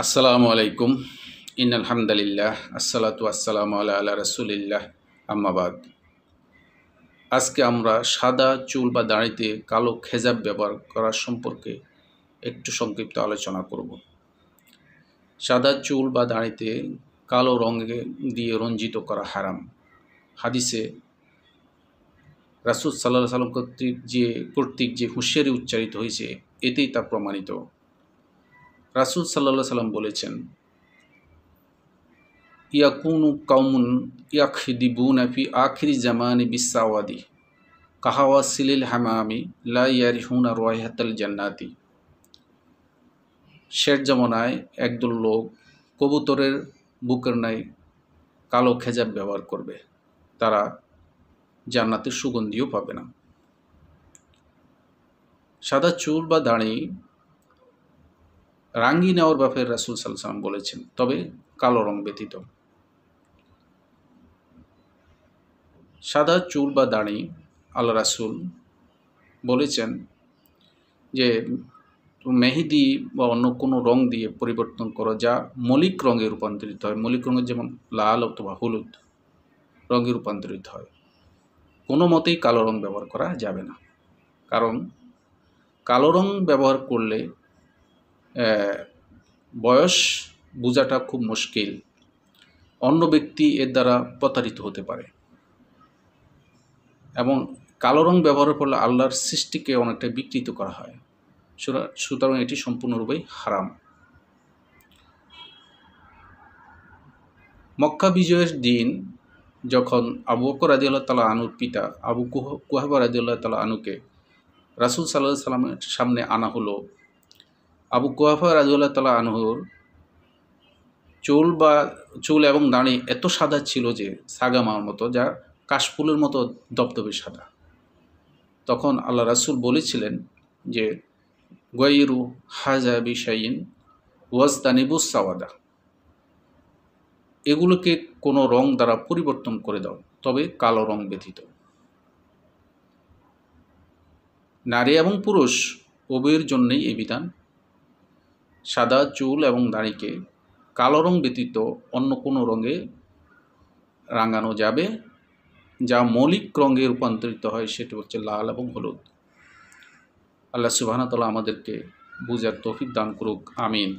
আসসালামু আলাইকুম। ইন্নাল হামদালিল্লাহ আসসালাতু আসসালামু আলা রাসূলিল্লাহ আম্মা বাদ। আজকে আমরা সাদা চুল বা দাড়িতে কালো খেজাব ব্যবহার করা সম্পর্কে একটু সংক্ষিপ্ত আলোচনা করব। সাদা চুল বা দাড়িতে কালো রঙে দিয়ে রঞ্জিত করা হারাম। হাদিসে রাসূল সাল্লাল্লাহু আলাইহি ওয়াসাল্লাম কর্তৃক যে হুঁশিয়ারি উচ্চারিত হয়েছে এতেই তা প্রমাণিত। রাসূল সাল্লাল্লাহু আলাইহি ওয়াসাল্লাম বলেছেন, ইয়াকুনু কওমুন ইয়াখদিবুনা ফি আখিরি জামানি বিসাওয়াদি কাহাওয়াসিলিল হামামি লা ইয়ারিহুনা রায়হাতাল জান্নাতি। শেষ জামানায় একদল লোক কবুতরের বুকের ন্যায় কালো খেজাব ব্যবহার করবে, তারা জান্নাতের সুগন্ধিও পাবে না। সাদা চুল বা দাড়ি রাঙ্গি নেওয়ার ব্যাপারে রাসূল সাল্লাল্লাহু আলাইহি ওয়াসাল্লাম বলেছেন, তবে কালো রং ব্যতীত। সাদা চুল বা দাড়ি আল্লাহ রাসূল বলেছেন যে মেহেদি বা অন্য কোনো রং দিয়ে পরিবর্তন করো যা মৌলিক রঙে রূপান্তরিত হয়। মৌলিক রঙের যেমন লাল অথবা হলুদ রঙে রূপান্তরিত হয়। কোনো মতেই কালো রং ব্যবহার করা যাবে না, কারণ কালো রং ব্যবহার করলে বয়স বোঝাটা খুব মুশকিল। অন্য ব্যক্তি এর দ্বারা প্রতারিত হতে পারে এবং কালো রং ব্যবহারের ফলে আল্লাহর সৃষ্টিকে অনেকটা বিকৃত করা হয়। সুতরাং এটি সম্পূর্ণরূপেই হারাম। মক্কা বিজয়ের দিন যখন আবু বকর রাদিয়াল্লাহু তাআলা আনহুর পিতা আবু কুহাফা রাদিয়াল্লাহু তাআলা আনহুকে রাসূল সাল্লাল্লাহু আলাইহি ওয়াসাল্লামের সামনে আনা হলো, আবু কুহাফা রাদিয়াল্লাহু তাআলা আনহুর চুল এবং দাড়ি এত সাদা ছিল যে সাগামার মতো, যা কাশফুলের মতো দপদপে সাদা। তখন আল্লাহ রাসূল বলেছিলেন যে গায়রু হাযা বিশাইইন ওয়াজতানিবুস সাওয়াদা, এগুলোকে কোনো রং দ্বারা পরিবর্তন করে দাও, তবে কালো রং ব্যতীত। নারী এবং পুরুষ উভয়ের জন্যই এই বিধান। সাদা চুল এবং দাড়িকে কালো রং ব্যতীত অন্য কোনো রঙে রাঙানো যাবে, যা মৌলিক রঙে রূপান্তরিত হয়, সেটি হচ্ছে লাল এবং হলুদ। আল্লাহ সুবহানাহু ওয়া তাআলা আমাদেরকে বুঝার তৌফিক দান করুক, আমিন।